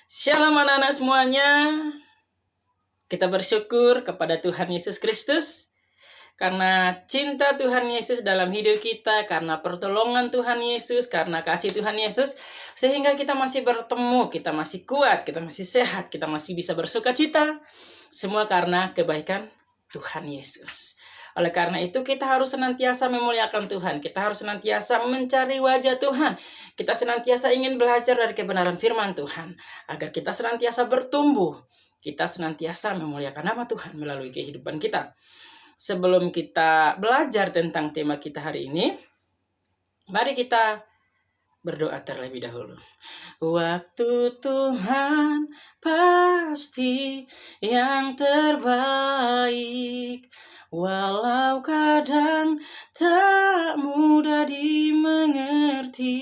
Shalom anak-anak semuanya. Kita bersyukur kepada Tuhan Yesus Kristus karena cinta Tuhan Yesus dalam hidup kita, karena pertolongan Tuhan Yesus, karena kasih Tuhan Yesus, sehingga kita masih bertemu, kita masih kuat, kita masih sehat, kita masih bisa bersuka cita. Semua karena kebaikan Tuhan Yesus. Oleh karena itu kita harus senantiasa memuliakan Tuhan. Kita harus senantiasa mencari wajah Tuhan. Kita senantiasa ingin belajar dari kebenaran firman Tuhan. Agar kita senantiasa bertumbuh. Kita senantiasa memuliakan nama Tuhan melalui kehidupan kita. Sebelum kita belajar tentang tema kita hari ini, mari kita berdoa terlebih dahulu. Waktu Tuhan pasti yang terbaik, walau kadang tak mudah dimengerti.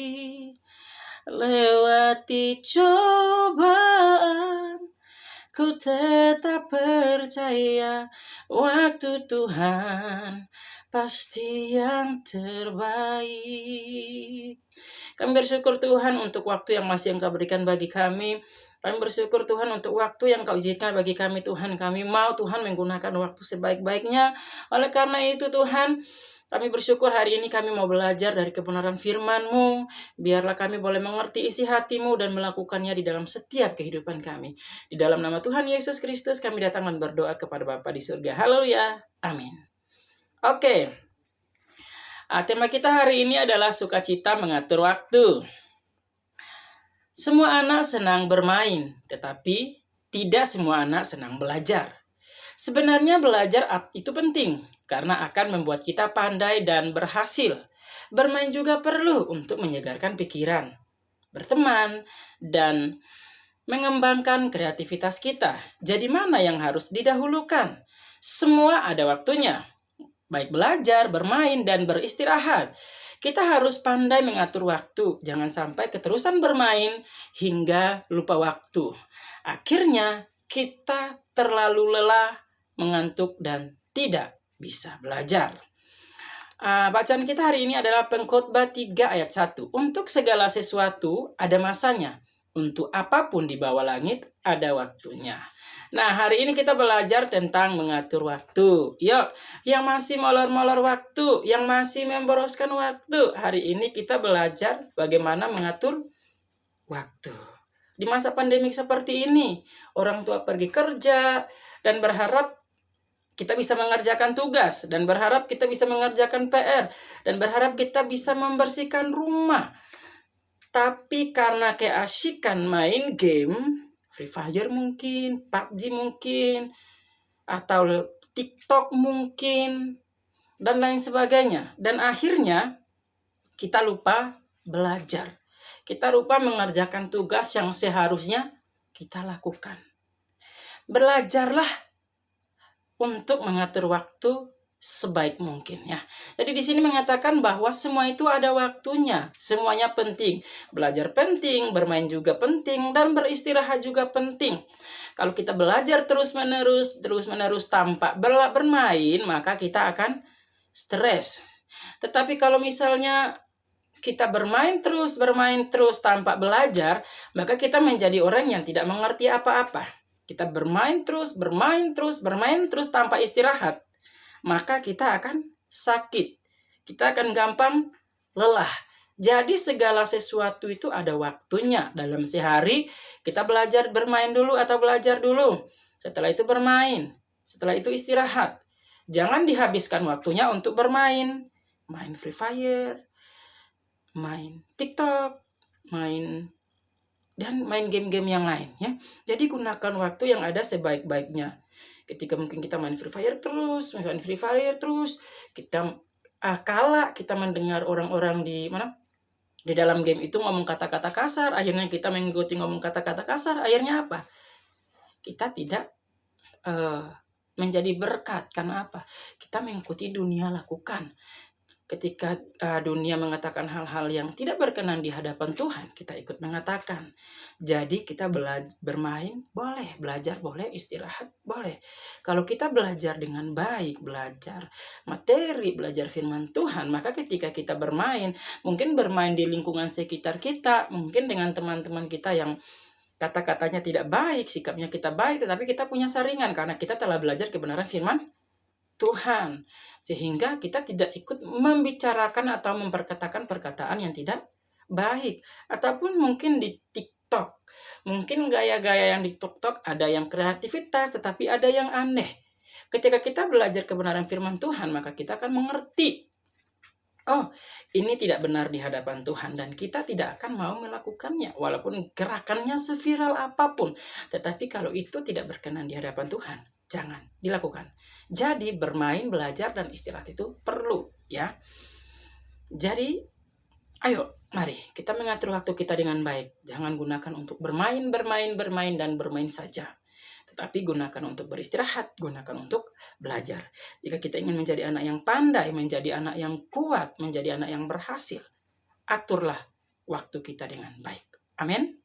Lewati cobaan, ku tetap percaya waktu Tuhan pasti yang terbaik. Kami bersyukur Tuhan untuk waktu yang masih Engkau berikan bagi kami. Kami bersyukur Tuhan untuk waktu yang Kau izinkan bagi kami Tuhan. Kami mau Tuhan menggunakan waktu sebaik-baiknya. Oleh karena itu Tuhan, kami bersyukur hari ini kami mau belajar dari kebenaran firman-Mu. Biarlah kami boleh mengerti isi hati-Mu dan melakukannya di dalam setiap kehidupan kami. Di dalam nama Tuhan Yesus Kristus kami datang dan berdoa kepada Bapa di surga. Haleluya. Amin. Oke. Tema kita hari ini adalah sukacita mengatur waktu. Semua anak senang bermain, tetapi tidak semua anak senang belajar. Sebenarnya belajar itu penting, karena akan membuat kita pandai dan berhasil. Bermain juga perlu untuk menyegarkan pikiran, berteman, dan mengembangkan kreativitas kita. Jadi mana yang harus didahulukan? Semua ada waktunya. Baik belajar, bermain, dan beristirahat. Kita harus pandai mengatur waktu. Jangan sampai keterusan bermain hingga lupa waktu. Akhirnya kita terlalu lelah, mengantuk, dan tidak bisa belajar. Bacaan kita hari ini adalah Pengkhotbah 3 ayat 1. Untuk segala sesuatu ada masanya. Untuk apapun di bawah langit ada waktunya. Nah, hari ini kita belajar tentang mengatur waktu. Yuk, yang masih molor-molor waktu, yang masih memboroskan waktu, hari ini kita belajar bagaimana mengatur waktu. Di masa pandemik seperti ini, orang tua pergi kerja dan berharap kita bisa mengerjakan tugas, dan berharap kita bisa mengerjakan PR, dan berharap kita bisa membersihkan rumah. Tapi karena keasikan main game, Free Fire mungkin, PUBG mungkin, atau TikTok mungkin, dan lain sebagainya. Dan akhirnya kita lupa belajar. Kita lupa mengerjakan tugas yang seharusnya kita lakukan. Belajarlah untuk mengatur waktu sebaik mungkin ya. Jadi di sini mengatakan bahwa semua itu ada waktunya, semuanya penting. Belajar penting, bermain juga penting, dan beristirahat juga penting. Kalau kita belajar terus-menerus tanpa bermain, maka kita akan stres. Tetapi kalau misalnya kita bermain terus tanpa belajar, maka kita menjadi orang yang tidak mengerti apa-apa. Kita bermain terus tanpa istirahat, maka kita akan sakit. Kita akan gampang lelah. Jadi segala sesuatu itu ada waktunya. Dalam sehari kita belajar bermain dulu atau belajar dulu. Setelah itu bermain. Setelah itu istirahat. Jangan dihabiskan waktunya untuk bermain. Main Free Fire, main TikTok, main game-game yang lain ya. Jadi gunakan waktu yang ada sebaik-baiknya. Ketika mungkin kita main Free Fire terus, kita kala kita mendengar orang-orang di dalam game itu ngomong kata-kata kasar, akhirnya kita mengikuti ngomong kata-kata kasar, akhirnya apa? Kita tidak menjadi berkat. Karena apa? Kita mengikuti dunia lakukan. Ketika dunia mengatakan hal-hal yang tidak berkenan di hadapan Tuhan, kita ikut mengatakan. Jadi kita bermain boleh, belajar boleh, istirahat boleh. Kalau kita belajar dengan baik, belajar materi, belajar firman Tuhan, maka ketika kita bermain, mungkin bermain di lingkungan sekitar kita, mungkin dengan teman-teman kita yang kata-katanya tidak baik, sikapnya kita baik, tetapi kita punya saringan karena kita telah belajar kebenaran firman Tuhan. Sehingga kita tidak ikut membicarakan atau memperkatakan perkataan yang tidak baik. Ataupun mungkin di TikTok. Mungkin gaya-gaya yang di TikTok ada yang kreativitas, tetapi ada yang aneh. Ketika kita belajar kebenaran firman Tuhan, maka kita akan mengerti. Oh, ini tidak benar di hadapan Tuhan dan kita tidak akan mau melakukannya walaupun gerakannya seviral apapun. Tetapi kalau itu tidak berkenan di hadapan Tuhan, jangan dilakukan. Jadi bermain, belajar dan istirahat itu perlu, ya. Jadi ayo, mari kita mengatur waktu kita dengan baik. Jangan gunakan untuk bermain saja. Tetapi gunakan untuk beristirahat, gunakan untuk belajar. Jika kita ingin menjadi anak yang pandai, menjadi anak yang kuat, menjadi anak yang berhasil, aturlah waktu kita dengan baik. Amin.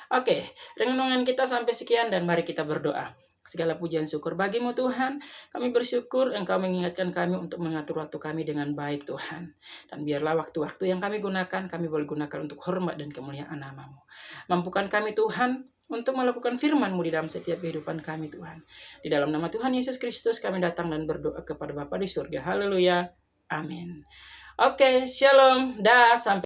Oke, renungan kita sampai sekian dan mari kita berdoa. Segala pujian syukur bagimu Tuhan. Kami bersyukur Engkau mengingatkan kami untuk mengatur waktu kami dengan baik Tuhan. Dan biarlah waktu-waktu yang kami gunakan, kami boleh gunakan untuk hormat dan kemuliaan nama-Mu. Mampukan kami Tuhan untuk melakukan firman-Mu di dalam setiap kehidupan kami Tuhan. Di dalam nama Tuhan Yesus Kristus kami datang dan berdoa kepada Bapa di surga. Haleluya. Amin. Oke, shalom. Dah sampai